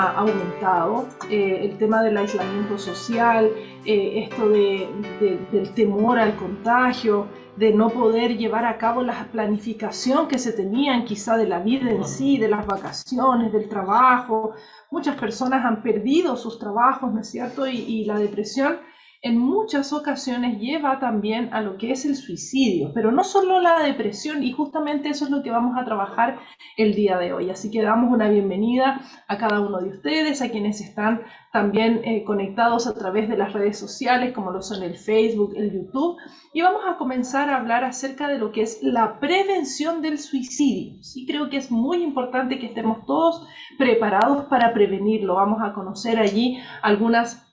ha aumentado, el tema del aislamiento social, esto del temor al contagio, de no poder llevar a cabo la planificación que se tenían quizá de la vida en sí, de las vacaciones, del trabajo. Muchas personas han perdido sus trabajos, ¿no es cierto? Y la depresión en muchas ocasiones lleva también a lo que es el suicidio, pero no solo la depresión, y justamente eso es lo que vamos a trabajar el día de hoy. Así que damos una bienvenida a cada uno de ustedes, a quienes están también conectados a través de las redes sociales, como lo son el Facebook, el YouTube, y vamos a comenzar a hablar acerca de lo que es la prevención del suicidio. Sí, creo que es muy importante que estemos todos preparados para prevenirlo. Vamos a conocer allí algunas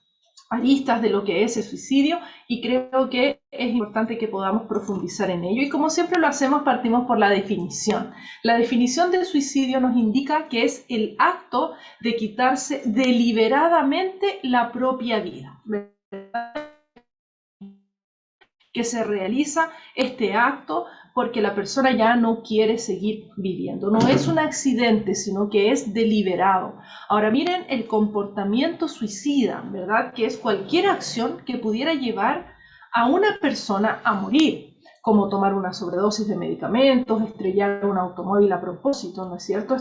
aristas de lo que es el suicidio y creo que es importante que podamos profundizar en ello. Y como siempre lo hacemos, partimos por la definición. La definición del suicidio nos indica que es el acto de quitarse deliberadamente la propia vida, que se realiza este acto porque la persona ya no quiere seguir viviendo. No es un accidente, sino que es deliberado. Ahora miren el comportamiento suicida, ¿verdad? Que es cualquier acción que pudiera llevar a una persona a morir, como tomar una sobredosis de medicamentos, estrellar un automóvil a propósito, ¿no es cierto?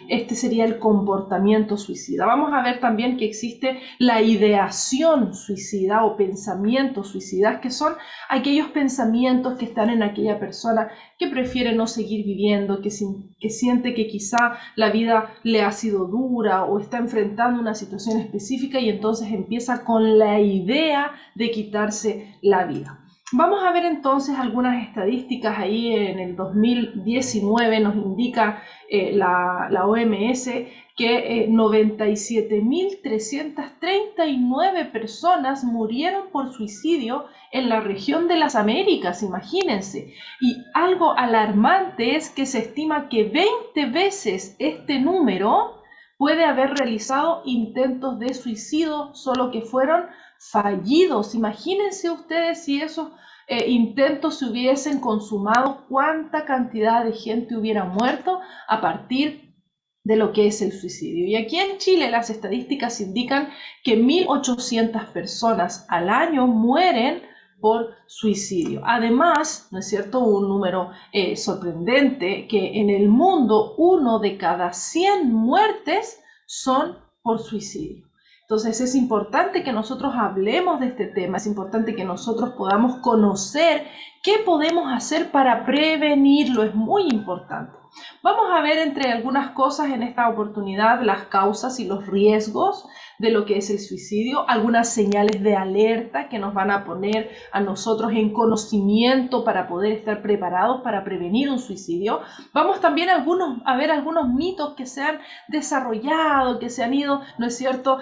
Este sería el comportamiento suicida. Vamos a ver también que existe la ideación suicida o pensamientos suicidas, que son aquellos pensamientos que están en aquella persona que prefiere no seguir viviendo, que siente que quizá la vida le ha sido dura o está enfrentando una situación específica y entonces empieza con la idea de quitarse la vida. Vamos a ver entonces algunas estadísticas ahí. En el 2019 nos indica la OMS que 97.339 personas murieron por suicidio en la región de las Américas, imagínense. Y algo alarmante es que se estima que 20 veces este número puede haber realizado intentos de suicidio, solo que fueron fallidos. Imagínense ustedes si esos intentos se hubiesen consumado, cuánta cantidad de gente hubiera muerto a partir de lo que es el suicidio. Y aquí en Chile las estadísticas indican que 1.800 personas al año mueren por suicidio. Además, ¿no es cierto?, un número sorprendente, que en el mundo 1 de cada 100 muertes son por suicidio. Entonces es importante que nosotros hablemos de este tema, es importante que nosotros podamos conocer qué podemos hacer para prevenirlo, es muy importante. Vamos a ver entre algunas cosas en esta oportunidad las causas y los riesgos de lo que es el suicidio, algunas señales de alerta que nos van a poner a nosotros en conocimiento para poder estar preparados para prevenir un suicidio. Vamos también a ver algunos mitos que se han desarrollado, que se han ido, ¿no es cierto?,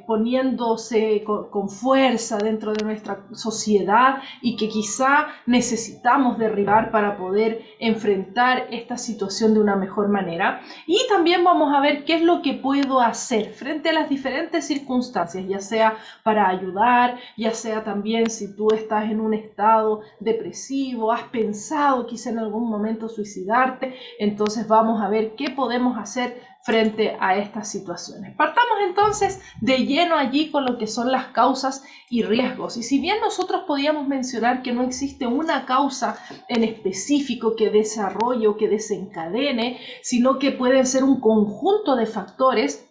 poniéndose con fuerza dentro de nuestra sociedad y que quizá necesitamos derribar para poder enfrentar esta situación de una mejor manera. Y también vamos a ver qué es lo que puedo hacer frente a las diferentes circunstancias, ya sea para ayudar, ya sea también si tú estás en un estado depresivo, has pensado quizá en algún momento suicidarte, entonces vamos a ver qué podemos hacer frente a estas situaciones. Partamos entonces de lleno allí con lo que son las causas y riesgos. Y si bien nosotros podíamos mencionar que no existe una causa en específico que desarrolle o que desencadene, sino que pueden ser un conjunto de factores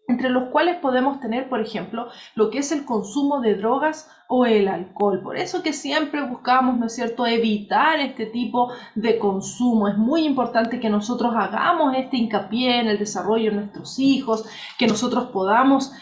entre los cuales podemos tener, por ejemplo, lo que es el consumo de drogas o el alcohol. Por eso que siempre buscamos, ¿no es cierto?, evitar este tipo de consumo. Es muy importante que nosotros hagamos este hincapié en el desarrollo de nuestros hijos, que nosotros podamos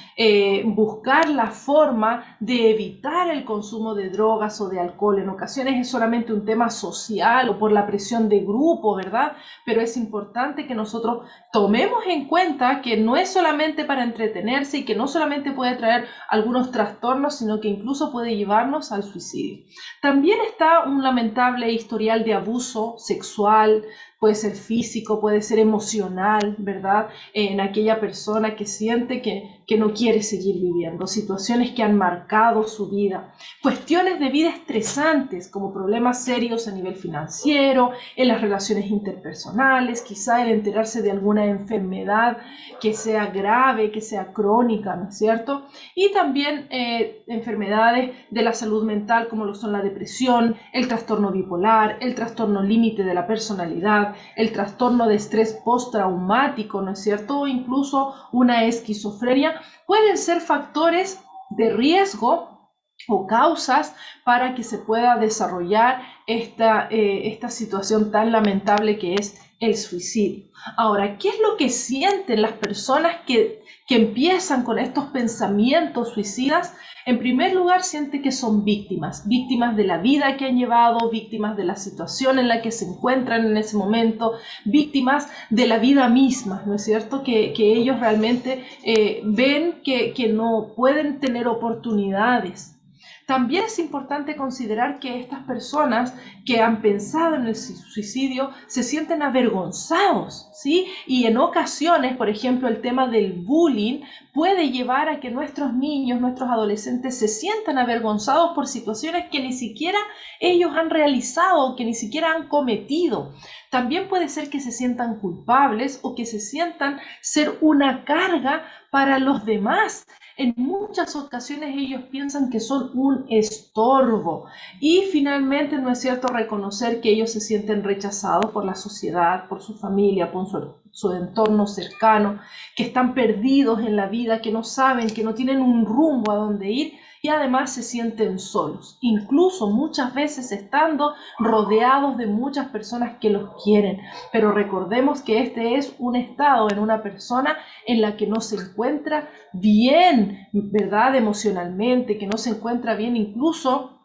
buscar la forma de evitar el consumo de drogas o de alcohol. En ocasiones es solamente un tema social o por la presión de grupo, ¿verdad? Pero es importante que nosotros tomemos en cuenta que no es solamente para entretenerse y que no solamente puede traer algunos trastornos, sino que incluso puede llevarnos al suicidio. También está un lamentable historial de abuso sexual, puede ser físico, puede ser emocional, ¿verdad?, en aquella persona que siente que que no quiere seguir viviendo, situaciones que han marcado su vida, cuestiones de vida estresantes como problemas serios a nivel financiero, en las relaciones interpersonales, quizá el enterarse de alguna enfermedad que sea grave, que sea crónica, ¿no es cierto? Y también enfermedades de la salud mental como lo son la depresión, el trastorno bipolar, el trastorno límite de la personalidad, el trastorno de estrés postraumático, ¿no es cierto? O incluso una esquizofrenia, pueden ser factores de riesgo o causas para que se pueda desarrollar esta situación tan lamentable que es el suicidio. Ahora, ¿qué es lo que sienten las personas que empiezan con estos pensamientos suicidas? En primer lugar, siente que son víctimas de la vida que han llevado, víctimas de la situación en la que se encuentran en ese momento, víctimas de la vida misma, ¿no es cierto? Que ellos realmente ven que no pueden tener oportunidades. También es importante considerar que estas personas que han pensado en el suicidio se sienten avergonzados, ¿sí? Y en ocasiones, por ejemplo, el tema del bullying puede llevar a que nuestros niños, nuestros adolescentes se sientan avergonzados por situaciones que ni siquiera ellos han realizado o que ni siquiera han cometido. También puede ser que se sientan culpables o que se sientan ser una carga para los demás. En muchas ocasiones ellos piensan que son un estorbo y finalmente no es cierto reconocer que ellos se sienten rechazados por la sociedad, por su familia, por su entorno cercano, que están perdidos en la vida, que no saben, que no tienen un rumbo a dónde ir y además se sienten solos, incluso muchas veces estando rodeados de muchas personas que los quieren. Pero recordemos que este es un estado en una persona en la que no se encuentra bien, ¿verdad? Emocionalmente, que no se encuentra bien incluso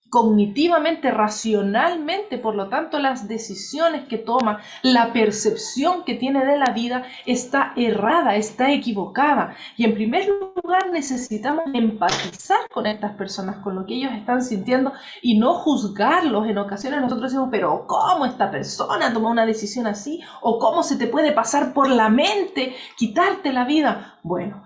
cognitivamente, racionalmente. Por lo tanto, las decisiones que toma, la percepción que tiene de la vida está errada, está equivocada. Y en primer lugar necesitamos empatizar con estas personas, con lo que ellos están sintiendo y no juzgarlos. En ocasiones nosotros decimos, pero ¿cómo esta persona toma una decisión así? ¿O cómo se te puede pasar por la mente quitarte la vida? Bueno,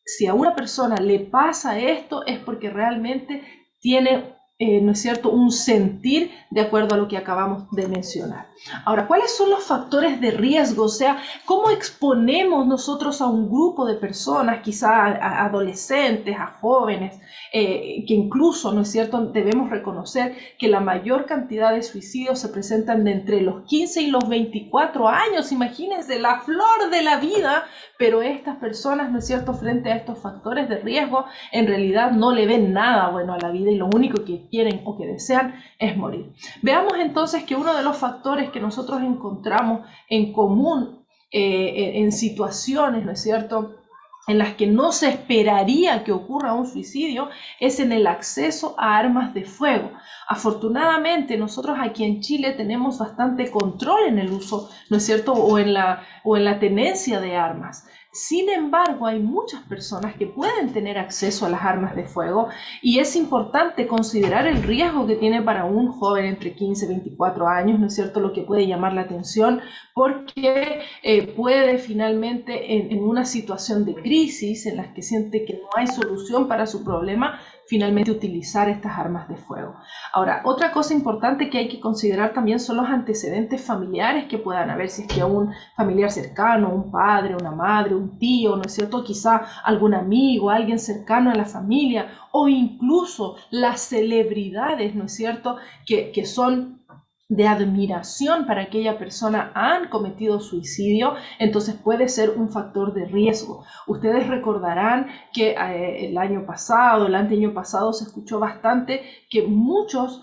si a una persona le pasa esto es porque realmente tiene ¿no es cierto?, un sentir de acuerdo a lo que acabamos de mencionar. Ahora, ¿cuáles son los factores de riesgo? O sea, ¿cómo exponemos nosotros a un grupo de personas, quizá a adolescentes, a jóvenes, que incluso, ¿no es cierto?, debemos reconocer que la mayor cantidad de suicidios se presentan de entre los 15 y los 24 años. Imagínense, la flor de la vida, pero estas personas, ¿no es cierto?, frente a estos factores de riesgo, en realidad no le ven nada bueno a la vida y lo único que quieren o que desean es morir. Veamos entonces que uno de los factores que nosotros encontramos en común en situaciones, ¿no es cierto?, en las que no se esperaría que ocurra un suicidio, es en el acceso a armas de fuego. Afortunadamente, nosotros aquí en Chile tenemos bastante control en el uso, ¿no es cierto?, o en la tenencia de armas. Sin embargo, hay muchas personas que pueden tener acceso a las armas de fuego y es importante considerar el riesgo que tiene para un joven entre 15 y 24 años, ¿no es cierto?, lo que puede llamar la atención, porque puede finalmente en una situación de crisis en la que siente que no hay solución para su problema, finalmente utilizar estas armas de fuego. Ahora, otra cosa importante que hay que considerar también son los antecedentes familiares que puedan haber, si es que un familiar cercano, un padre, una madre, un tío, ¿no es cierto?, quizá algún amigo, alguien cercano a la familia, o incluso las celebridades, ¿no es cierto?, que son de admiración para aquella persona han cometido suicidio, entonces puede ser un factor de riesgo. Ustedes recordarán que el año pasado, el anteaño pasado, se escuchó bastante que muchos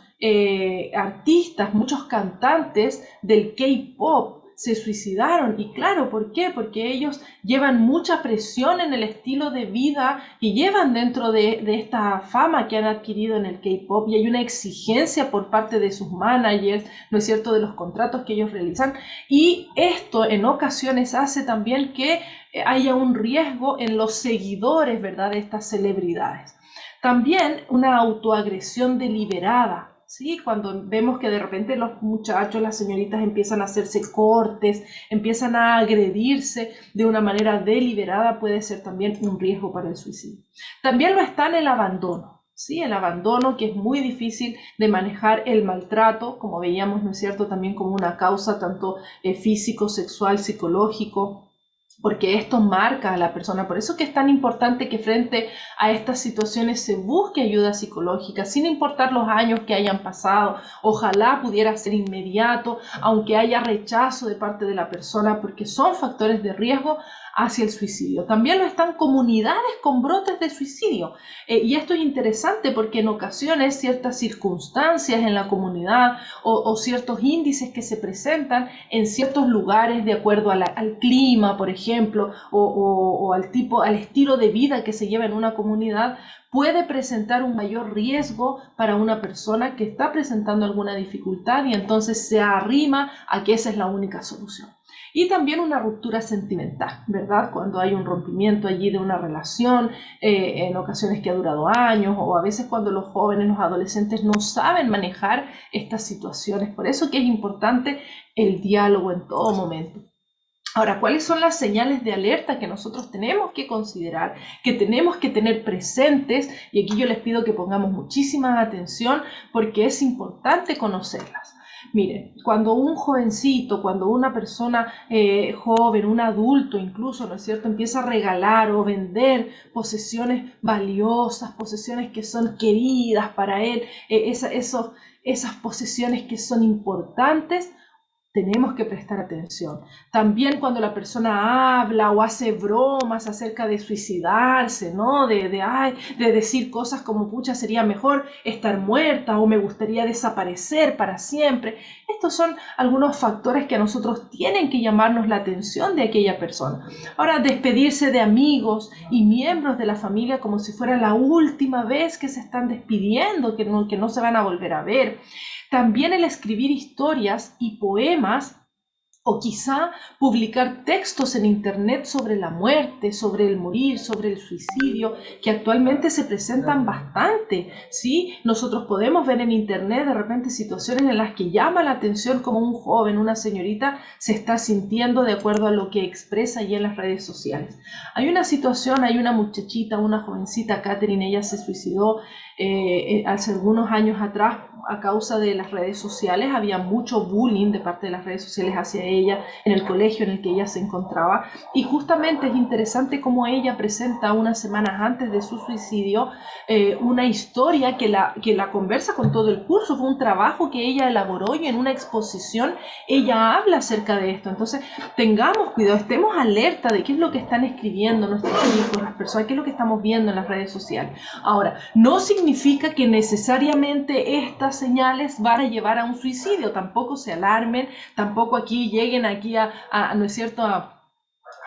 artistas, muchos cantantes del K-pop se suicidaron. Y claro, ¿por qué? Porque ellos llevan mucha presión en el estilo de vida y llevan dentro de esta fama que han adquirido en el K-pop, y hay una exigencia por parte de sus managers, ¿no es cierto?, de los contratos que ellos realizan, y esto en ocasiones hace también que haya un riesgo en los seguidores, ¿verdad?, de estas celebridades. También una autoagresión deliberada. ¿sí? Cuando vemos que de repente los muchachos, las señoritas empiezan a hacerse cortes, empiezan a agredirse de una manera deliberada, puede ser también un riesgo para el suicidio. También lo está en el abandono. Sí, el abandono, que es muy difícil de manejar, el maltrato, como veíamos, ¿no es cierto?, también como una causa tanto físico, sexual, psicológico, porque esto marca a la persona. Por eso que es tan importante que frente a estas situaciones se busque ayuda psicológica, sin importar los años que hayan pasado. Ojalá pudiera ser inmediato, aunque haya rechazo de parte de la persona, porque son factores de riesgo hacia el suicidio. También lo están comunidades con brotes de suicidio. Y esto es interesante porque en ocasiones ciertas circunstancias en la comunidad o ciertos índices que se presentan en ciertos lugares de acuerdo al clima, por ejemplo, o al estilo de vida que se lleva en una comunidad, puede presentar un mayor riesgo para una persona que está presentando alguna dificultad, y entonces se arrima a que esa es la única solución. Y también una ruptura sentimental, ¿verdad? Cuando hay un rompimiento allí de una relación, en ocasiones que ha durado años, o a veces cuando los jóvenes, los adolescentes no saben manejar estas situaciones. Por eso que es importante el diálogo en todo momento. Ahora, ¿cuáles son las señales de alerta que nosotros tenemos que considerar, que tenemos que tener presentes? Y aquí yo les pido que pongamos muchísima atención porque es importante conocerlas. Miren, cuando un jovencito, cuando una persona joven, un adulto incluso, ¿no es cierto?, empieza a regalar o vender posesiones valiosas, posesiones que son queridas para él, esas posesiones que son importantes, tenemos que prestar atención. También cuando la persona habla o hace bromas acerca de suicidarse, ¿no? De decir cosas como, pucha, sería mejor estar muerta, o me gustaría desaparecer para siempre. Estos son algunos factores que a nosotros tienen que llamarnos la atención de aquella persona. Ahora, despedirse de amigos y miembros de la familia como si fuera la última vez que se están despidiendo, que no se van a volver a ver. También el escribir historias y poemas, o quizá publicar textos en internet sobre la muerte, sobre el morir, sobre el suicidio, que actualmente se presentan bastante, ¿sí? Nosotros podemos ver en internet de repente situaciones en las que llama la atención como un joven, una señorita, se está sintiendo de acuerdo a lo que expresa allí en las redes sociales. Hay una situación, hay una muchachita, una jovencita, Catherine, ella se suicidó hace algunos años atrás a causa de las redes sociales. Había mucho bullying de parte de las redes sociales hacia ella en el colegio en el que ella se encontraba, y justamente es interesante cómo ella presenta unas semanas antes de su suicidio una historia que la conversa con todo el curso. Fue un trabajo que ella elaboró y en una exposición ella habla acerca de esto. Entonces tengamos cuidado, estemos alerta de qué es lo que están escribiendo nuestros hijos, las personas, qué es lo que estamos viendo en las redes sociales. Ahora, no significa que necesariamente estas señales van a llevar a un suicidio. Tampoco se alarmen, tampoco aquí lleguen aquí ¿no es cierto?,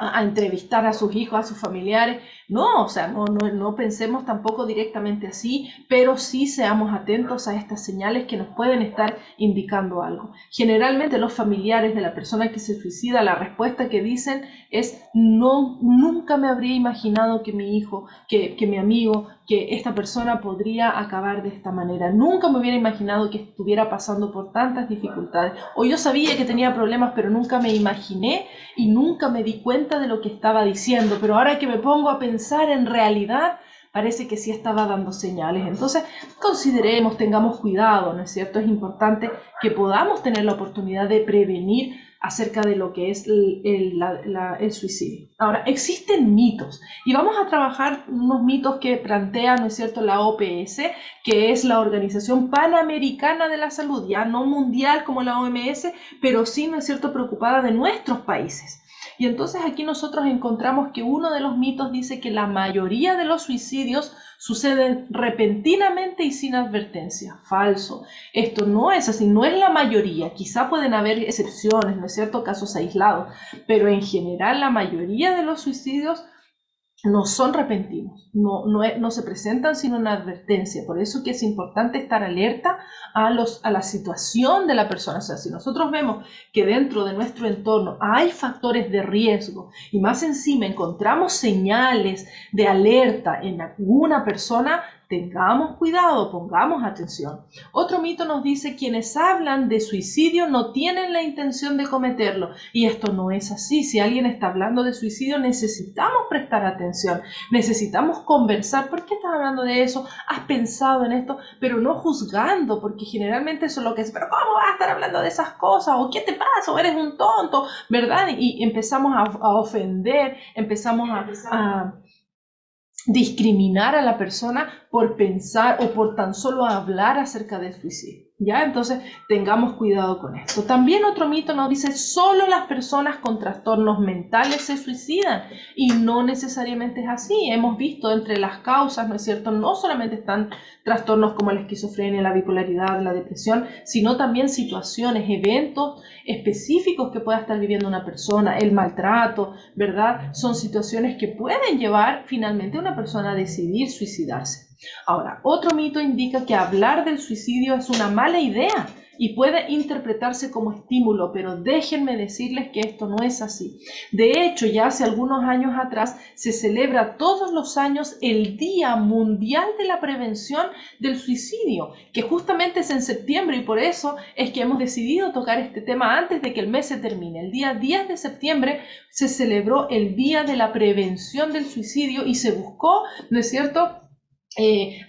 a entrevistar a sus hijos, a sus familiares. No, o sea, no pensemos tampoco directamente así, pero sí seamos atentos a estas señales que nos pueden estar indicando algo. Generalmente los familiares de la persona que se suicida, la respuesta que dicen es: no, nunca me habría imaginado que mi hijo, que mi amigo, que esta persona podría acabar de esta manera. Nunca me hubiera imaginado que estuviera pasando por tantas dificultades. O yo sabía que tenía problemas, pero nunca me imaginé y nunca me di cuenta de lo que estaba diciendo. Pero ahora que me pongo a pensar, en realidad parece que sí estaba dando señales. Entonces, consideremos, tengamos cuidado, ¿no es cierto? Es importante que podamos tener la oportunidad de prevenir acerca de lo que es el suicidio. Ahora, existen mitos, y vamos a trabajar unos mitos que plantea, ¿no es cierto?, la OPS, que es la Organización Panamericana de la Salud, ya no mundial como la OMS, pero sí, ¿no es cierto?, preocupada de nuestros países. Y entonces aquí nosotros encontramos que uno de los mitos dice que la mayoría de los suicidios suceden repentinamente y sin advertencia. Falso. Esto no es así, no es la mayoría. Quizá pueden haber excepciones, ¿no es cierto?, casos aislados, pero en general la mayoría de los suicidios no son repentinos, no se presentan sin una advertencia. Por eso que es importante estar alerta a la situación de la persona. O sea, si nosotros vemos que dentro de nuestro entorno hay factores de riesgo y más encima encontramos señales de alerta en alguna persona, tengamos cuidado, pongamos atención. Otro mito nos dice: quienes hablan de suicidio no tienen la intención de cometerlo. Y esto no es así. Si alguien está hablando de suicidio, necesitamos prestar atención, necesitamos conversar. ¿Por qué estás hablando de eso? ¿Has pensado en esto? Pero no juzgando, porque generalmente eso es lo que es: ¿pero cómo vas a estar hablando de esas cosas? ¿O qué te pasa? ¿O eres un tonto? ¿Verdad? Y empezamos a ofender, empezamos a discriminar a la persona por pensar o por tan solo hablar acerca del suicidio. ¿Ya? Entonces tengamos cuidado con esto. También otro mito nos dice: solo las personas con trastornos mentales se suicidan, y no necesariamente es así. Hemos visto entre las causas, ¿no es cierto?, no solamente están trastornos como la esquizofrenia, la bipolaridad, la depresión, sino también situaciones, eventos específicos que pueda estar viviendo una persona, el maltrato, ¿verdad? Son situaciones que pueden llevar finalmente a una persona a decidir suicidarse. Ahora, otro mito indica que hablar del suicidio es una mala idea y puede interpretarse como estímulo, pero déjenme decirles que esto no es así. De hecho, ya hace algunos años atrás se celebra todos los años el Día Mundial de la Prevención del Suicidio, que justamente es en septiembre, y por eso es que hemos decidido tocar este tema antes de que el mes se termine. El día 10 de septiembre se celebró el Día de la Prevención del Suicidio y se buscó, ¿no es cierto?,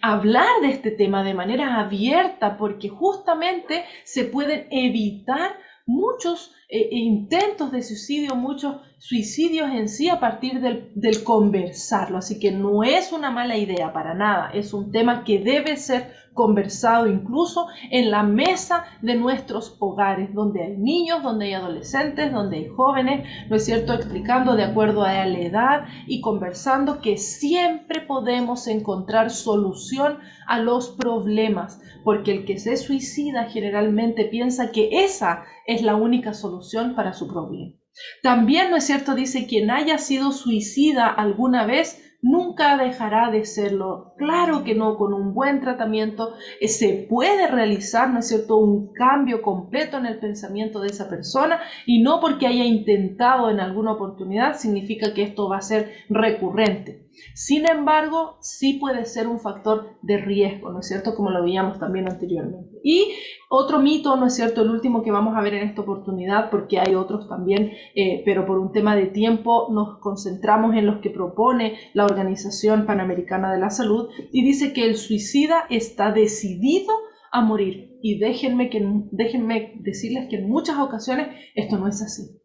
hablar de este tema de manera abierta, porque justamente se pueden evitar muchos intentos de suicidio, muchos suicidios en sí a partir del conversarlo. Así que no es una mala idea para nada, es un tema que debe ser conversado incluso en la mesa de nuestros hogares, donde hay niños, donde hay adolescentes, donde hay jóvenes, ¿no es cierto?, explicando de acuerdo a la edad y conversando que siempre podemos encontrar solución a los problemas, porque el que se suicida generalmente piensa que esa es la única solución para su problema. También, ¿no es cierto?, dice: quien haya sido suicida alguna vez nunca dejará de serlo. Claro que no, con un buen tratamiento se puede realizar, ¿no es cierto?, un cambio completo en el pensamiento de esa persona, y no porque haya intentado en alguna oportunidad significa que esto va a ser recurrente. Sin embargo, sí puede ser un factor de riesgo, ¿no es cierto?, como lo veíamos también anteriormente. Y otro mito, ¿no es cierto?, el último que vamos a ver en esta oportunidad, porque hay otros también, pero por un tema de tiempo nos concentramos en los que propone la Organización Panamericana de la Salud, y dice que el suicida está decidido a morir. Y déjenme decirles que en muchas ocasiones esto no es así.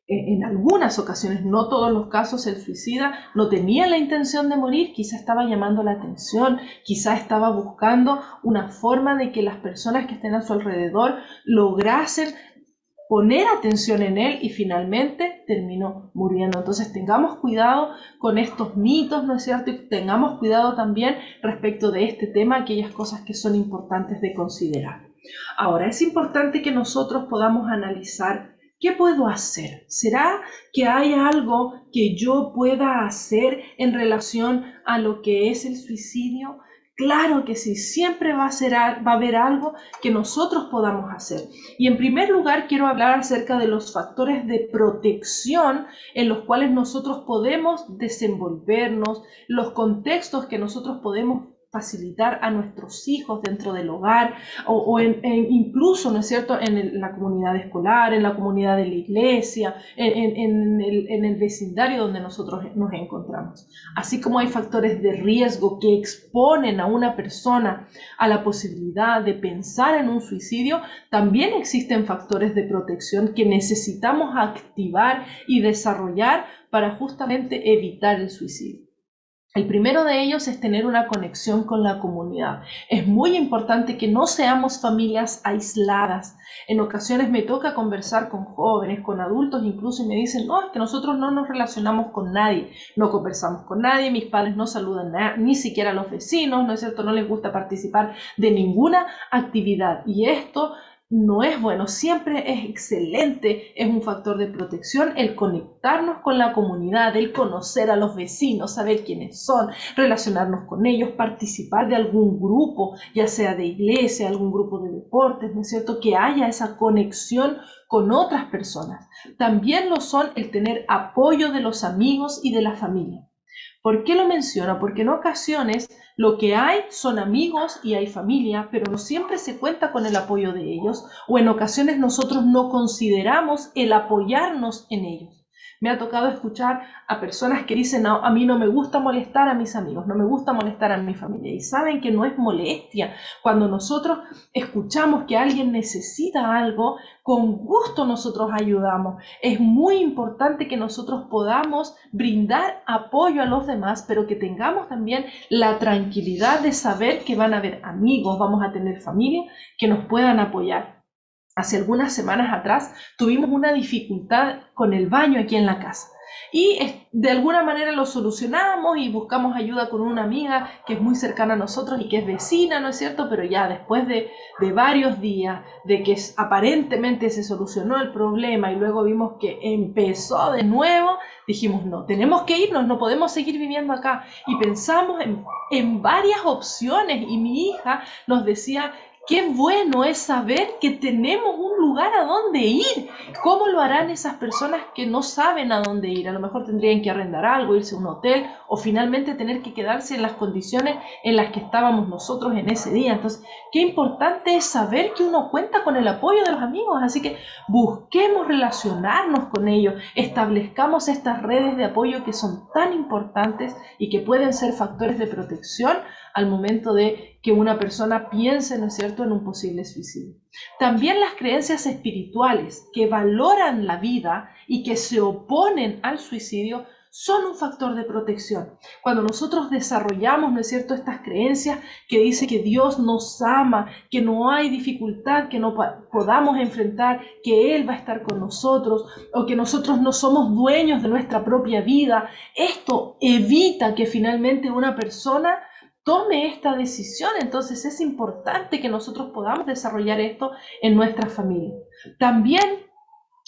En algunas ocasiones, no todos los casos, el suicida no tenía la intención de morir, quizá estaba llamando la atención, quizá estaba buscando una forma de que las personas que estén a su alrededor lograsen poner atención en él, y finalmente terminó muriendo. Entonces tengamos cuidado con estos mitos, ¿no es cierto?, y tengamos cuidado también respecto de este tema, aquellas cosas que son importantes de considerar. Ahora, es importante que nosotros podamos analizar: ¿qué puedo hacer? ¿Será que hay algo que yo pueda hacer en relación a lo que es el suicidio? Claro que sí, siempre va a haber algo que nosotros podamos hacer. Y en primer lugar quiero hablar acerca de los factores de protección en los cuales nosotros podemos desenvolvernos, los contextos que nosotros podemos facilitar a nuestros hijos dentro del hogar, o incluso, ¿no es cierto?, en la comunidad escolar, en la comunidad de la iglesia, en el vecindario donde nosotros nos encontramos. Así como hay factores de riesgo que exponen a una persona a la posibilidad de pensar en un suicidio, también existen factores de protección que necesitamos activar y desarrollar para justamente evitar el suicidio. El primero de ellos es tener una conexión con la comunidad. Es muy importante que no seamos familias aisladas. En ocasiones me toca conversar con jóvenes, con adultos incluso, y me dicen: no, es que nosotros no nos relacionamos con nadie, no conversamos con nadie, mis padres no saludan ni siquiera a los vecinos, ¿no es cierto?, no les gusta participar de ninguna actividad. Y esto no es bueno. Siempre es excelente, es un factor de protección el conectarnos con la comunidad, el conocer a los vecinos, saber quiénes son, relacionarnos con ellos, participar de algún grupo, ya sea de iglesia, algún grupo de deportes, ¿no es cierto?, que haya esa conexión con otras personas. También lo son el tener apoyo de los amigos y de la familia. ¿Por qué lo menciono? Porque en ocasiones lo que hay son amigos y hay familia, pero no siempre se cuenta con el apoyo de ellos, o en ocasiones nosotros no consideramos el apoyarnos en ellos. Me ha tocado escuchar a personas que dicen, no, a mí no me gusta molestar a mis amigos, no me gusta molestar a mi familia, y saben que no es molestia. Cuando nosotros escuchamos que alguien necesita algo, con gusto nosotros ayudamos. Es muy importante que nosotros podamos brindar apoyo a los demás, pero que tengamos también la tranquilidad de saber que van a haber amigos, vamos a tener familia que nos puedan apoyar. Hace algunas semanas atrás tuvimos una dificultad con el baño aquí en la casa y de alguna manera lo solucionamos y buscamos ayuda con una amiga que es muy cercana a nosotros y que es vecina, ¿no es cierto? Pero ya después de varios días de que aparentemente se solucionó el problema y luego vimos que empezó de nuevo, dijimos, no, tenemos que irnos, no podemos seguir viviendo acá. Y pensamos en varias opciones y mi hija nos decía, qué bueno es saber que tenemos un lugar a donde ir. ¿Cómo lo harán esas personas que no saben a dónde ir? A lo mejor tendrían que arrendar algo, irse a un hotel o finalmente tener que quedarse en las condiciones en las que estábamos nosotros en ese día. Entonces, qué importante es saber que uno cuenta con el apoyo de los amigos. Así que busquemos relacionarnos con ellos, establezcamos estas redes de apoyo que son tan importantes y que pueden ser factores de protección al momento de que una persona piense, ¿no es cierto?, en un posible suicidio. También las creencias espirituales que valoran la vida y que se oponen al suicidio son un factor de protección. Cuando nosotros desarrollamos, ¿no es cierto?, estas creencias que dice que Dios nos ama, que no hay dificultad que no podamos enfrentar, que Él va a estar con nosotros, o que nosotros no somos dueños de nuestra propia vida, esto evita que finalmente una persona tome esta decisión. Entonces es importante que nosotros podamos desarrollar esto en nuestra familia. También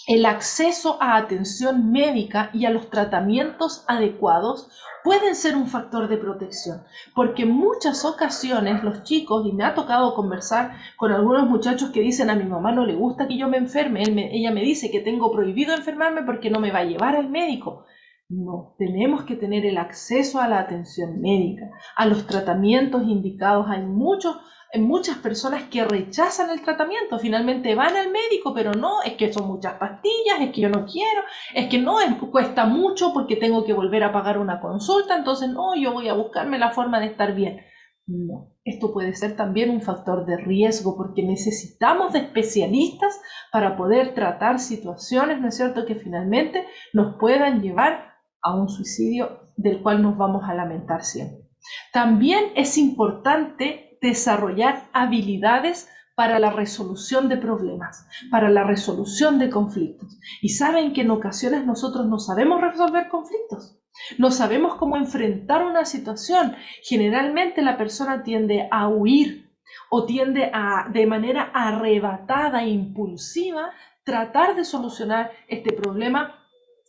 el acceso a atención médica y a los tratamientos adecuados pueden ser un factor de protección, porque en muchas ocasiones los chicos, y me ha tocado conversar con algunos muchachos que dicen, a mi mamá no le gusta que yo me enferme, ella me dice que tengo prohibido enfermarme porque no me va a llevar al médico. No, tenemos que tener el acceso a la atención médica, a los tratamientos indicados. Hay muchas personas que rechazan el tratamiento, finalmente van al médico, pero no, es que son muchas pastillas, es que yo no quiero, es que no, cuesta mucho porque tengo que volver a pagar una consulta, entonces no, yo voy a buscarme la forma de estar bien. No, esto puede ser también un factor de riesgo porque necesitamos de especialistas para poder tratar situaciones, ¿no es cierto?, que finalmente nos puedan llevar a un suicidio del cual nos vamos a lamentar siempre. También es importante desarrollar habilidades para la resolución de problemas, para la resolución de conflictos. Y saben que en ocasiones nosotros no sabemos resolver conflictos, no sabemos cómo enfrentar una situación. Generalmente la persona tiende a huir o tiende a, de manera arrebatada e impulsiva, tratar de solucionar este problema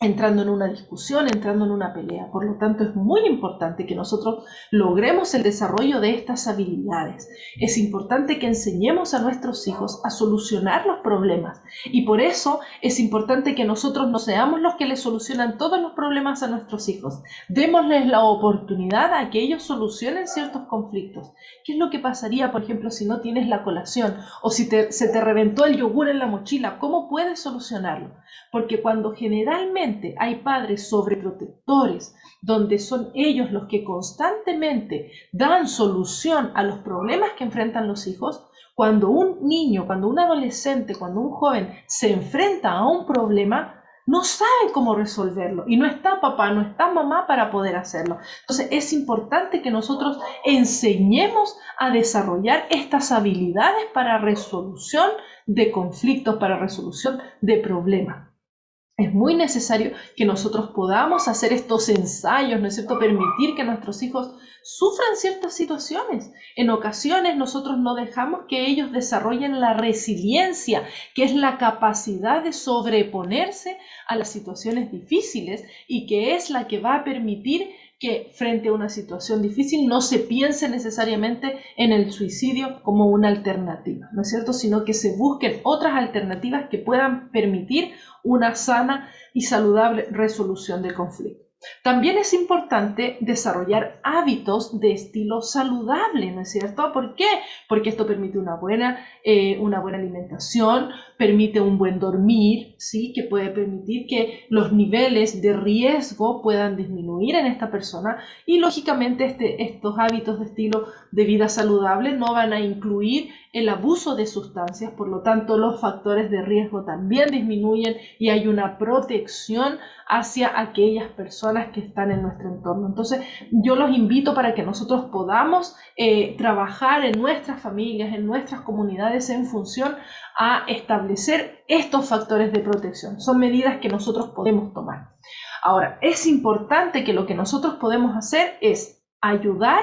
entrando en una discusión, entrando en una pelea. Por lo tanto, es muy importante que nosotros logremos el desarrollo de estas habilidades. Es importante que enseñemos a nuestros hijos a solucionar los problemas y por eso es importante que nosotros no seamos los que les solucionan todos los problemas a nuestros hijos. Démosles la oportunidad a que ellos solucionen ciertos conflictos. ¿Qué es lo que pasaría, por ejemplo, si no tienes la colación o si se te reventó el yogur en la mochila? ¿Cómo puedes solucionarlo? Porque cuando generalmente hay padres sobreprotectores, donde son ellos los que constantemente dan solución a los problemas que enfrentan los hijos, cuando un niño, cuando un adolescente, cuando un joven se enfrenta a un problema, no sabe cómo resolverlo y no está papá, no está mamá para poder hacerlo. Entonces es importante que nosotros enseñemos a desarrollar estas habilidades para resolución de conflictos, para resolución de problemas. Es muy necesario que nosotros podamos hacer estos ensayos, ¿no es cierto?, permitir que nuestros hijos sufran ciertas situaciones. En ocasiones nosotros no dejamos que ellos desarrollen la resiliencia, que es la capacidad de sobreponerse a las situaciones difíciles y que es la que va a permitir que frente a una situación difícil no se piense necesariamente en el suicidio como una alternativa, ¿no es cierto?, sino que se busquen otras alternativas que puedan permitir una sana y saludable resolución del conflicto. También es importante desarrollar hábitos de estilo saludable, ¿no es cierto? ¿Por qué? Porque esto permite una buena alimentación, permite un buen dormir, ¿sí? Que puede permitir que los niveles de riesgo puedan disminuir en esta persona y lógicamente estos hábitos de estilo de vida saludable no van a incluir el abuso de sustancias, por lo tanto los factores de riesgo también disminuyen y hay una protección hacia aquellas personas que están en nuestro entorno. Entonces yo los invito para que nosotros podamos trabajar en nuestras familias, en nuestras comunidades en función a establecer estos factores de protección. Son medidas que nosotros podemos tomar. Ahora, es importante que lo que nosotros podemos hacer es ayudar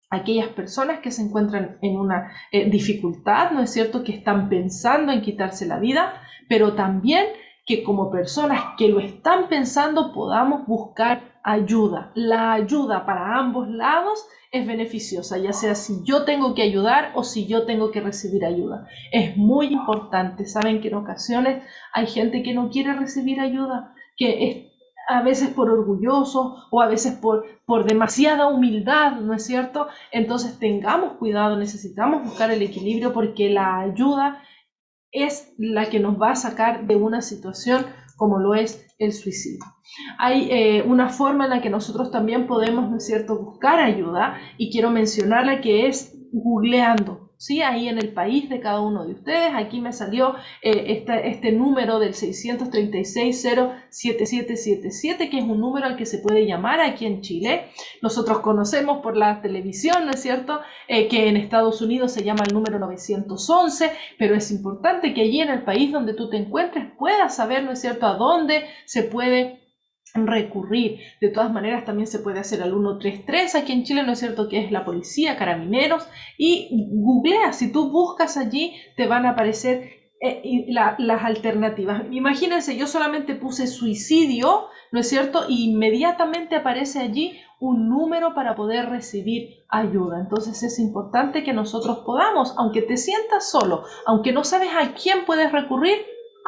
a aquellas personas que se encuentran en una dificultad, ¿no es cierto?, que están pensando en quitarse la vida, pero también que como personas que lo están pensando podamos buscar ayuda. La ayuda para ambos lados es beneficiosa, ya sea si yo tengo que ayudar o si yo tengo que recibir ayuda. Es muy importante. Saben que en ocasiones hay gente que no quiere recibir ayuda, que es a veces por orgulloso o a veces por demasiada humildad, ¿no es cierto? Entonces tengamos cuidado, necesitamos buscar el equilibrio porque la ayuda es la que nos va a sacar de una situación como lo es el suicidio. Hay una forma en la que nosotros también podemos, ¿no es cierto?, buscar ayuda y quiero mencionarla, que es googleando. ¿Sí? Ahí en el país de cada uno de ustedes, aquí me salió este número del 636-07777, que es un número al que se puede llamar aquí en Chile. Nosotros conocemos por la televisión, ¿no es cierto?, que en Estados Unidos se llama el número 911, pero es importante que allí en el país donde tú te encuentres puedas saber, ¿no es cierto?, a dónde se puede recurrir. De todas maneras también se puede hacer al 133 aquí en Chile, ¿no es cierto?, que es la policía, carabineros, y googlea, si tú buscas allí te van a aparecer las alternativas. Imagínense, yo solamente puse suicidio, ¿no es cierto?, y inmediatamente aparece allí un número para poder recibir ayuda. Entonces es importante que nosotros podamos, aunque te sientas solo, aunque no sabes a quién puedes recurrir,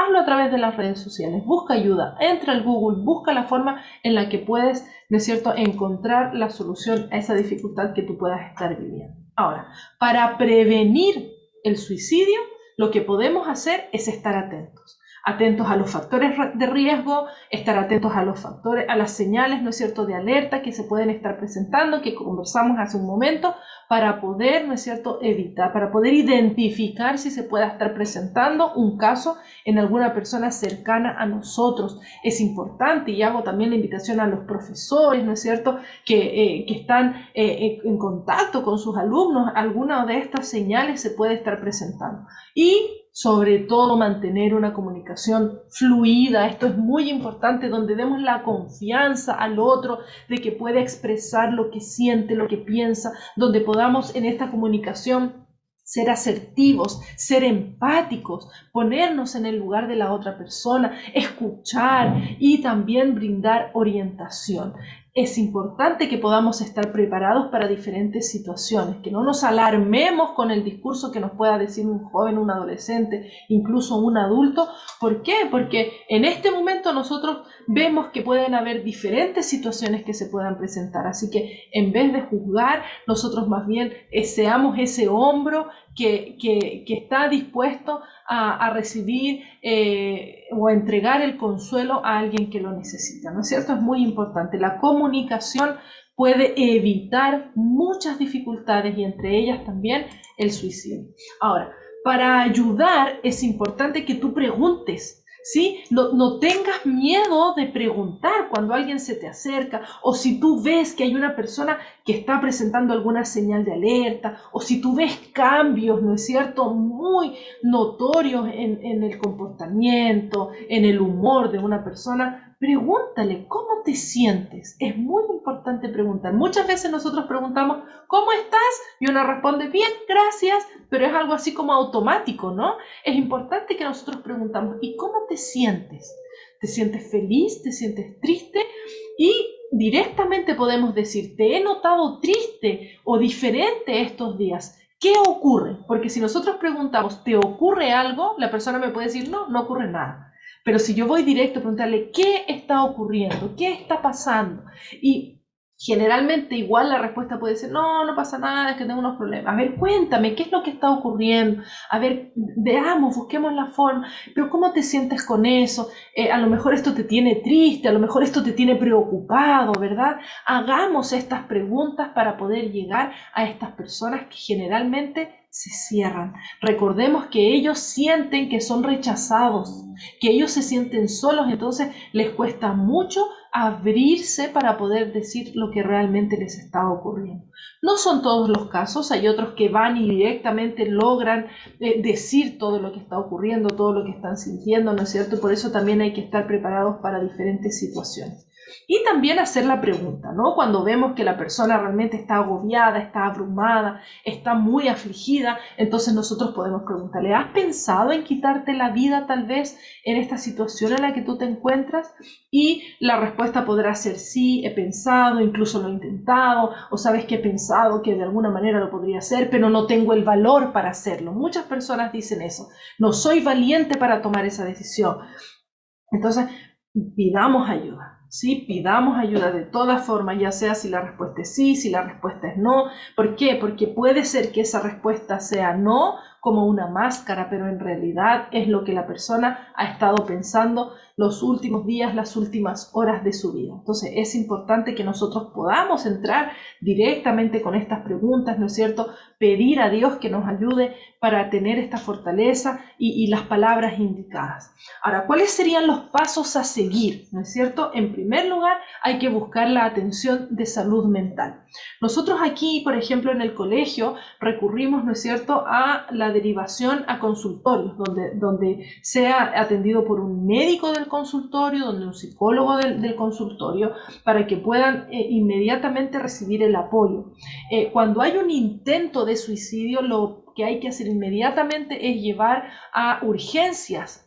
hazlo a través de las redes sociales, busca ayuda, entra al Google, busca la forma en la que puedes, ¿no es cierto?, encontrar la solución a esa dificultad que tú puedas estar viviendo. Ahora, para prevenir el suicidio, lo que podemos hacer es estar atentos. Atentos a los factores de riesgo, estar atentos a los factores, a las señales, ¿no es cierto?, de alerta que se pueden estar presentando, que conversamos hace un momento, para poder, ¿no es cierto?, evitar, para poder identificar si se pueda estar presentando un caso en alguna persona cercana a nosotros. Es importante, y hago también la invitación a los profesores, ¿no es cierto?, que están en contacto con sus alumnos, alguna de estas señales se puede estar presentando. Y sobre todo mantener una comunicación fluida, esto es muy importante, donde demos la confianza al otro de que puede expresar lo que siente, lo que piensa, donde podamos en esta comunicación ser asertivos, ser empáticos, ponernos en el lugar de la otra persona, escuchar y también brindar orientación. Es importante que podamos estar preparados para diferentes situaciones, que no nos alarmemos con el discurso que nos pueda decir un joven, un adolescente, incluso un adulto. ¿Por qué? Porque en este momento nosotros vemos que pueden haber diferentes situaciones que se puedan presentar, así que en vez de juzgar, nosotros más bien seamos ese hombro que está dispuesto a recibir o a entregar el consuelo a alguien que lo necesita, ¿no es cierto? Es muy importante. La comunicación puede evitar muchas dificultades y entre ellas también el suicidio. Ahora, para ayudar es importante que tú preguntes, ¿sí? No tengas miedo de preguntar cuando alguien se te acerca, o si tú ves que hay una persona que está presentando alguna señal de alerta, o si tú ves cambios, ¿no es cierto?, muy notorios en el comportamiento, en el humor de una persona, pregúntale, ¿cómo te sientes? Es muy importante preguntar. Muchas veces nosotros preguntamos, ¿cómo estás? Y uno responde, bien, gracias, pero es algo así como automático, ¿no? Es importante que nosotros preguntamos, ¿y cómo te sientes? ¿Te sientes feliz? ¿Te sientes triste? Y directamente podemos decir, te he notado triste o diferente estos días. ¿Qué ocurre? Porque si nosotros preguntamos, ¿te ocurre algo? La persona me puede decir, no, no ocurre nada. Pero si yo voy directo a preguntarle, ¿qué está ocurriendo? ¿Qué está pasando? Y generalmente igual la respuesta puede ser, no, no pasa nada, es que tengo unos problemas. A ver, cuéntame, ¿qué es lo que está ocurriendo? A ver, veamos, busquemos la forma. Pero ¿cómo te sientes con eso? A lo mejor esto te tiene triste, a lo mejor esto te tiene preocupado, ¿verdad? Hagamos estas preguntas para poder llegar a estas personas que generalmente se cierran. Recordemos que ellos sienten que son rechazados, que ellos se sienten solos, entonces les cuesta mucho abrirse para poder decir lo que realmente les está ocurriendo. No son todos los casos, hay otros que van y directamente logran decir todo lo que está ocurriendo, todo lo que están sintiendo, ¿no es cierto? Por eso también hay que estar preparados para diferentes situaciones. Y también hacer la pregunta, ¿no? Cuando vemos que la persona realmente está agobiada, está abrumada, está muy afligida, entonces nosotros podemos preguntarle, ¿has pensado en quitarte la vida tal vez en esta situación en la que tú te encuentras? Y la respuesta podrá ser sí, he pensado, incluso lo he intentado, o sabes que he pensado que de alguna manera lo podría hacer, pero no tengo el valor para hacerlo. Muchas personas dicen eso, no soy valiente para tomar esa decisión. Entonces, pidamos ayuda. Sí, pidamos ayuda de todas formas, ya sea si la respuesta es sí, si la respuesta es no. ¿Por qué? Porque puede ser que esa respuesta sea no como una máscara, pero en realidad es lo que la persona ha estado pensando los últimos días, las últimas horas de su vida. Entonces es importante que nosotros podamos entrar directamente con estas preguntas, ¿no es cierto? Pedir a Dios que nos ayude para tener esta fortaleza y las palabras indicadas. Ahora, ¿cuáles serían los pasos a seguir? ¿No es cierto? En primer lugar, hay que buscar la atención de salud mental. Nosotros aquí, por ejemplo, en el colegio, recurrimos, ¿no es cierto?, a la derivación a consultorios, donde sea atendido por un médico del consultorio, donde un psicólogo del consultorio, para que puedan inmediatamente recibir el apoyo. Cuando hay un intento de suicidio, lo que hay que hacer inmediatamente es llevar a urgencias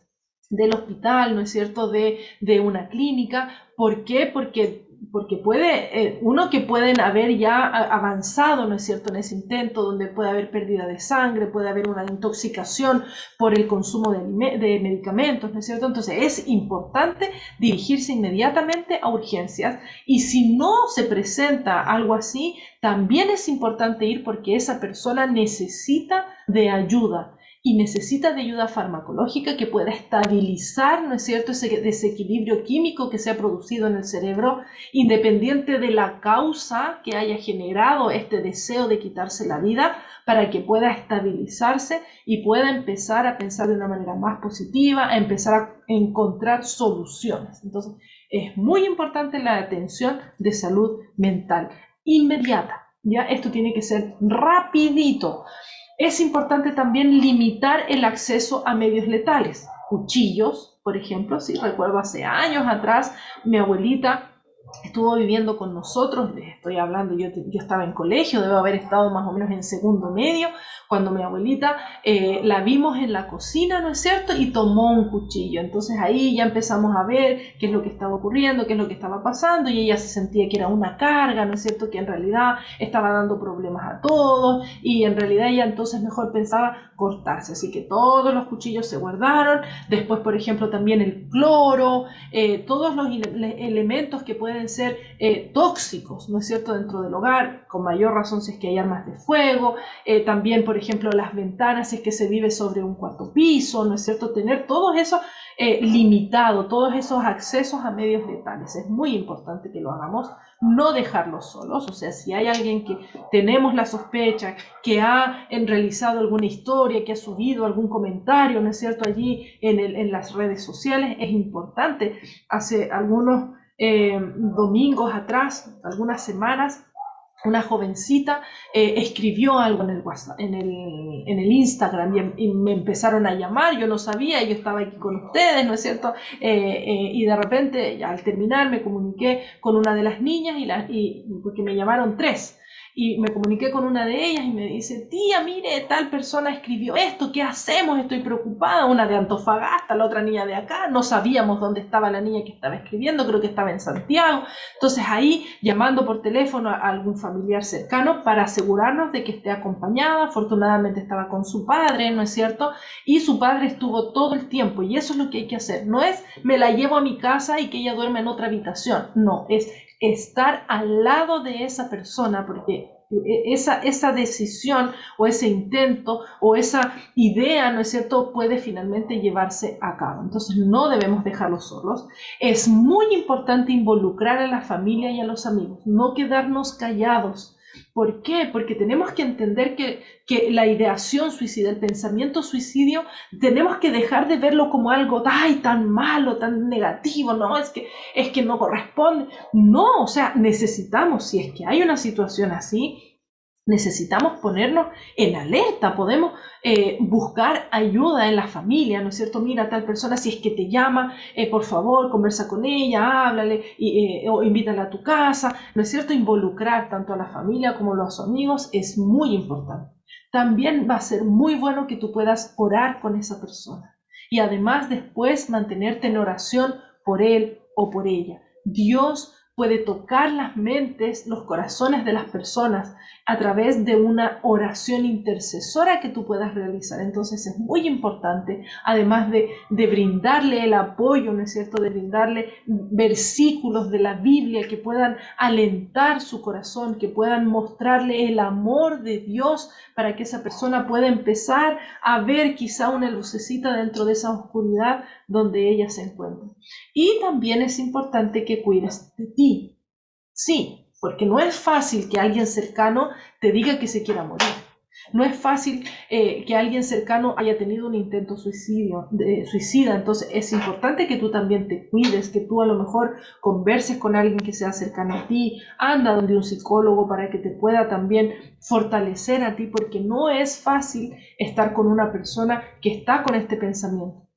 del hospital, ¿no es cierto?, de una clínica. ¿Por qué? Porque puede, uno que pueden haber ya avanzado, ¿no es cierto?, en ese intento, donde puede haber pérdida de sangre, puede haber una intoxicación por el consumo de medicamentos, ¿no es cierto? Entonces es importante dirigirse inmediatamente a urgencias, y si no se presenta algo así, también es importante ir porque esa persona necesita de ayuda. Y necesita de ayuda farmacológica que pueda estabilizar, ¿no es cierto?, ese desequilibrio químico que se ha producido en el cerebro, independiente de la causa que haya generado este deseo de quitarse la vida, para que pueda estabilizarse y pueda empezar a pensar de una manera más positiva, a empezar a encontrar soluciones. Entonces, es muy importante la atención de salud mental inmediata. Ya, esto tiene que ser rapidito. Es importante también limitar el acceso a medios letales, cuchillos, por ejemplo. Sí, recuerdo hace años atrás, mi abuelita estuvo viviendo con nosotros, les estoy hablando, yo estaba en colegio, debo haber estado más o menos en segundo medio, cuando mi abuelita la vimos en la cocina, ¿no es cierto?, y tomó un cuchillo. Entonces ahí ya empezamos a ver qué es lo que estaba ocurriendo, qué es lo que estaba pasando, y ella se sentía que era una carga, ¿no es cierto?, que en realidad estaba dando problemas a todos, y en realidad ella entonces mejor pensaba cortarse. Así que todos los cuchillos se guardaron. Después, por ejemplo, también el cloro, todos los elementos que pueden ser tóxicos, ¿no es cierto?, dentro del hogar, con mayor razón si es que hay armas de fuego. También, por ejemplo, las ventanas, si es que se vive sobre un cuarto piso, ¿no es cierto?, tener todo eso limitado, todos esos accesos a medios letales. Es muy importante que lo hagamos, no dejarlos solos. O sea, si hay alguien que tenemos la sospecha que ha realizado alguna historia, que ha subido algún comentario, ¿no es cierto?, allí en las redes sociales, es importante. Hace algunos domingos atrás, algunas semanas, una jovencita escribió algo en el WhatsApp, en el Instagram, y me empezaron a llamar. Yo no sabía, yo estaba aquí con ustedes, ¿no es cierto? Y de repente, ya al terminar, me comuniqué con una de las niñas, porque me llamaron tres. y me comuniqué con una de ellas y me dice, tía, mire, tal persona escribió esto, ¿qué hacemos? Estoy preocupada. Una de Antofagasta, la otra niña de acá, no sabíamos dónde estaba la niña que estaba escribiendo, creo que estaba en Santiago. Entonces ahí llamando por teléfono a algún familiar cercano para asegurarnos de que esté acompañada. Afortunadamente estaba con su padre, ¿no es cierto? Y su padre estuvo todo el tiempo, y eso es lo que hay que hacer. No es me la llevo a mi casa y que ella duerma en otra habitación, no, es estar al lado de esa persona, porque esa decisión o ese intento o esa idea, ¿no es cierto?, puede finalmente llevarse a cabo. Entonces no debemos dejarlos solos. Es muy importante involucrar a la familia y a los amigos, no quedarnos callados. ¿Por qué? Porque tenemos que entender que la ideación suicida, el pensamiento suicidio, tenemos que dejar de verlo como algo ay, tan malo, tan negativo, no, es que no corresponde. No, o sea, necesitamos, si es que hay una situación así, necesitamos ponernos en alerta, podemos buscar ayuda en la familia, ¿no es cierto? Mira, tal persona, si es que te llama, por favor, conversa con ella, háblale o invítala a tu casa, ¿no es cierto? Involucrar tanto a la familia como a los amigos es muy importante. También va a ser muy bueno que tú puedas orar con esa persona y además después mantenerte en oración por él o por ella. Dios puede tocar las mentes, los corazones de las personas a través de una oración intercesora que tú puedas realizar. Entonces es muy importante, además de brindarle el apoyo, ¿no es cierto?, de brindarle versículos de la Biblia que puedan alentar su corazón, que puedan mostrarle el amor de Dios para que esa persona pueda empezar a ver quizá una lucecita dentro de esa oscuridad donde ella se encuentra. Y también es importante que cuides de ti. Sí, porque no es fácil que alguien cercano te diga que se quiera morir. No es fácil que alguien cercano haya tenido un intento suicida, entonces es importante que tú también te cuides, que tú a lo mejor converses con alguien que sea cercano a ti, anda donde un psicólogo para que te pueda también fortalecer a ti, porque no es fácil estar con una persona que está con este pensamiento.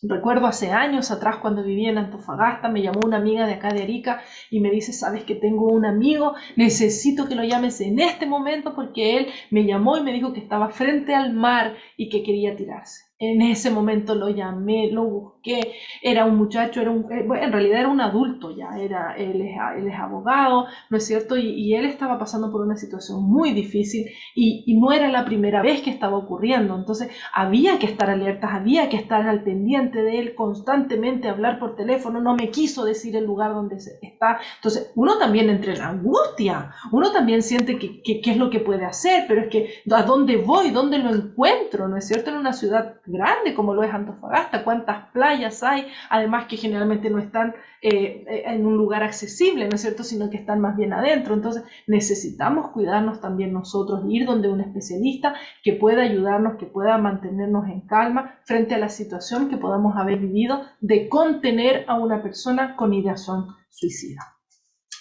Recuerdo hace años atrás cuando vivía en Antofagasta, me llamó una amiga de acá de Arica y me dice, sabes que tengo un amigo, necesito que lo llames en este momento porque él me llamó y me dijo que estaba frente al mar y que quería tirarse. En ese momento lo llamé, lo busqué, era un muchacho, bueno, en realidad era un adulto ya, él es abogado, ¿no es cierto? Y él estaba pasando por una situación muy difícil y no era la primera vez que estaba ocurriendo, entonces había que estar alertas, había que estar al pendiente de él constantemente, hablar por teléfono, no me quiso decir el lugar donde está, entonces uno también entra en angustia, uno también siente qué es lo que puede hacer, pero es que ¿a dónde voy? ¿Dónde lo encuentro? ¿No es cierto? En una ciudad grande como lo es Antofagasta, cuántas playas hay, además que generalmente no están en un lugar accesible, ¿no es cierto?, sino que están más bien adentro. Entonces necesitamos cuidarnos también nosotros, ir donde un especialista que pueda ayudarnos, que pueda mantenernos en calma frente a la situación que podamos haber vivido de contener a una persona con ideación suicida.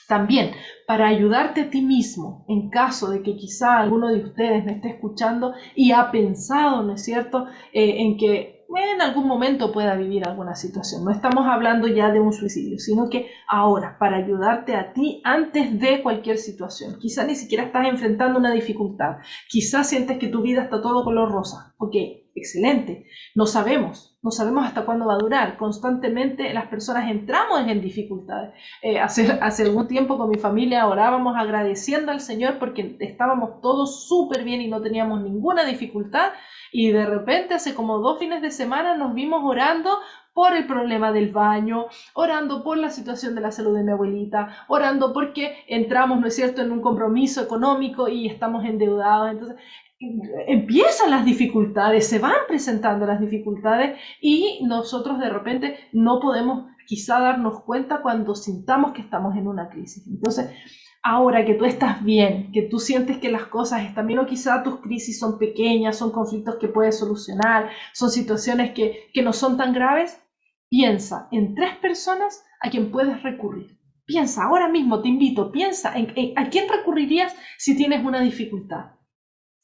También, para ayudarte a ti mismo, en caso de que quizá alguno de ustedes me esté escuchando y ha pensado, ¿no es cierto?, en que en algún momento pueda vivir alguna situación. No estamos hablando ya de un suicidio, sino que ahora, para ayudarte a ti antes de cualquier situación. Quizá ni siquiera estás enfrentando una dificultad. Quizá sientes que tu vida está todo color rosa. Ok, excelente. No sabemos hasta cuándo va a durar. Constantemente las personas entramos en dificultades. Hace algún tiempo con mi familia orábamos agradeciendo al Señor porque estábamos todos súper bien y no teníamos ninguna dificultad, y de repente hace como 2 fines de semana nos vimos orando por el problema del baño, orando por la situación de la salud de mi abuelita, orando porque entramos, ¿no es cierto?, en un compromiso económico y estamos endeudados. Entonces empiezan las dificultades, se van presentando las dificultades y nosotros de repente no podemos quizá darnos cuenta cuando sintamos que estamos en una crisis. Entonces, ahora que tú estás bien, que tú sientes que las cosas están bien, o quizá tus crisis son pequeñas, son conflictos que puedes solucionar, son situaciones que no son tan graves, piensa en 3 personas a quien puedes recurrir. Piensa, ahora mismo te invito, piensa a quién recurrirías si tienes una dificultad.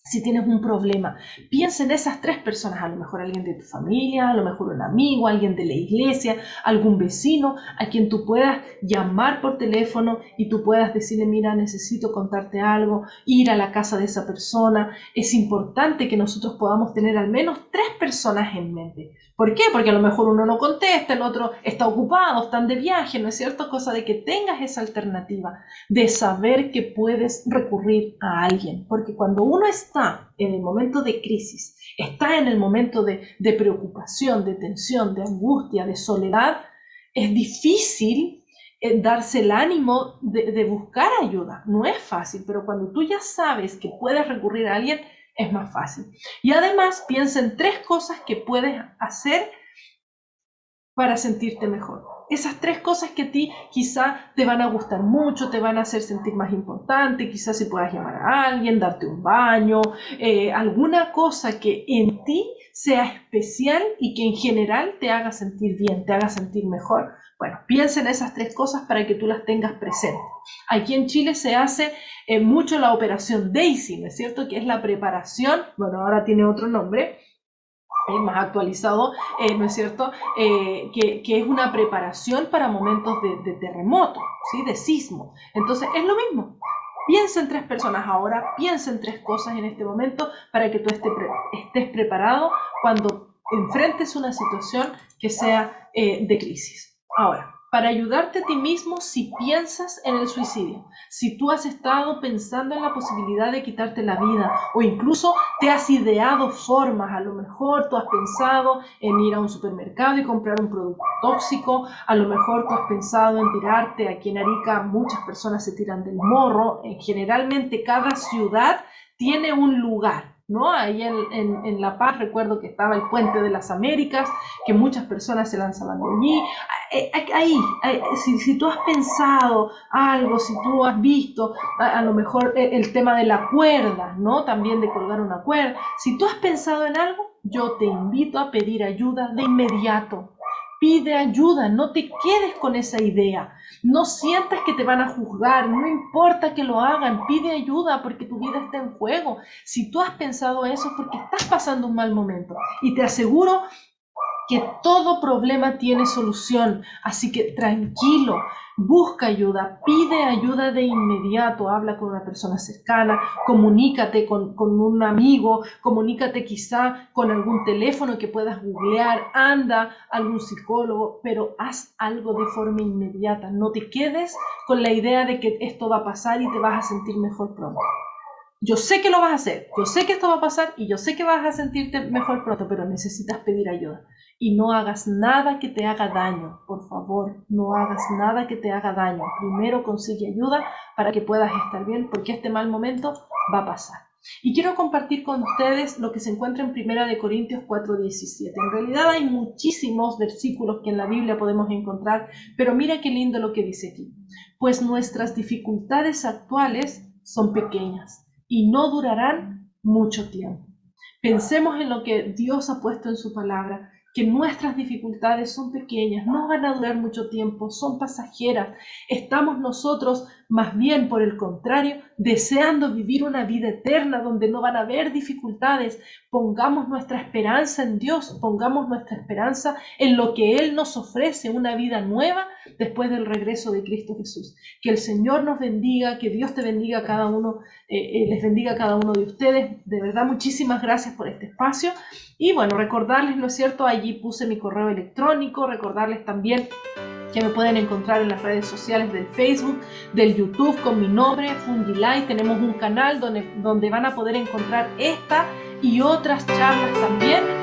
Si tienes un problema, piensa en esas 3 personas, a lo mejor alguien de tu familia, a lo mejor un amigo, alguien de la iglesia, algún vecino, a quien tú puedas llamar por teléfono y tú puedas decirle, mira, necesito contarte algo, ir a la casa de esa persona. Es importante que nosotros podamos tener al menos 3 personas en mente. ¿Por qué? Porque a lo mejor uno no contesta, el otro está ocupado, están de viaje, ¿no es cierto? Cosa de que tengas esa alternativa de saber que puedes recurrir a alguien. Porque cuando uno está en el momento de crisis, está en el momento de preocupación, de tensión, de angustia, de soledad, es difícil darse el ánimo de buscar ayuda. No es fácil, pero cuando tú ya sabes que puedes recurrir a alguien, es más fácil. Y además piensa en 3 cosas que puedes hacer para sentirte mejor. Esas 3 cosas que a ti quizá te van a gustar mucho, te van a hacer sentir más importante, quizás si puedas llamar a alguien, darte un baño, alguna cosa que en ti sea especial y que en general te haga sentir bien, te haga sentir mejor. Bueno, piensa en esas 3 cosas para que tú las tengas presentes. Aquí en Chile se hace mucho la operación Daisy, ¿no es cierto? Que es la preparación, bueno, ahora tiene otro nombre, más actualizado, ¿no es cierto? Que es una preparación para momentos de terremoto, ¿sí? De sismo. Entonces, es lo mismo. Piensa en 3 personas ahora, piensa en 3 cosas en este momento para que tú estés preparado cuando enfrentes una situación que sea de crisis. Ahora, para ayudarte a ti mismo si piensas en el suicidio, si tú has estado pensando en la posibilidad de quitarte la vida o incluso te has ideado formas, a lo mejor tú has pensado en ir a un supermercado y comprar un producto tóxico, a lo mejor tú has pensado en tirarte, aquí en Arica muchas personas se tiran del morro, generalmente cada ciudad tiene un lugar, ¿no? Ahí en La Paz recuerdo que estaba el Puente de las Américas, que muchas personas se lanzaban de allí. Ahí, si tú has pensado algo, si tú has visto a lo mejor el tema de la cuerda, ¿no? También de colgar una cuerda. Si tú has pensado en algo, yo te invito a pedir ayuda de inmediato. Pide ayuda, no te quedes con esa idea. No sientas que te van a juzgar, no importa que lo hagan, pide ayuda porque tu vida está en juego. Si tú has pensado eso es porque estás pasando un mal momento. Y te aseguro que todo problema tiene solución, así que tranquilo, busca ayuda, pide ayuda de inmediato, habla con una persona cercana, comunícate con un amigo, comunícate quizá con algún teléfono que puedas googlear, anda a algún psicólogo, pero haz algo de forma inmediata, no te quedes con la idea de que esto va a pasar y te vas a sentir mejor pronto. Yo sé que lo vas a hacer, yo sé que esto va a pasar y yo sé que vas a sentirte mejor pronto, pero necesitas pedir ayuda. Y no hagas nada que te haga daño, por favor, no hagas nada que te haga daño. Primero consigue ayuda para que puedas estar bien, porque este mal momento va a pasar. Y quiero compartir con ustedes lo que se encuentra en 1 Corintios 4:17. En realidad hay muchísimos versículos que en la Biblia podemos encontrar, pero mira qué lindo lo que dice aquí. Pues nuestras dificultades actuales son pequeñas y no durarán mucho tiempo. Pensemos en lo que Dios ha puesto en su palabra, que nuestras dificultades son pequeñas, no van a durar mucho tiempo, son pasajeras. Estamos nosotros, más bien por el contrario, deseando vivir una vida eterna donde no van a haber dificultades. Pongamos nuestra esperanza en Dios, pongamos nuestra esperanza en lo que Él nos ofrece, una vida nueva después del regreso de Cristo Jesús. Que el Señor nos bendiga, que Dios te bendiga a cada uno, les bendiga a cada uno de ustedes. De verdad, muchísimas gracias por este espacio. Y bueno, recordarles, ¿no es cierto? Allí puse mi correo electrónico, recordarles también que me pueden encontrar en las redes sociales del Facebook, del YouTube con mi nombre, Fungilife. Tenemos un canal donde van a poder encontrar esta y otras charlas también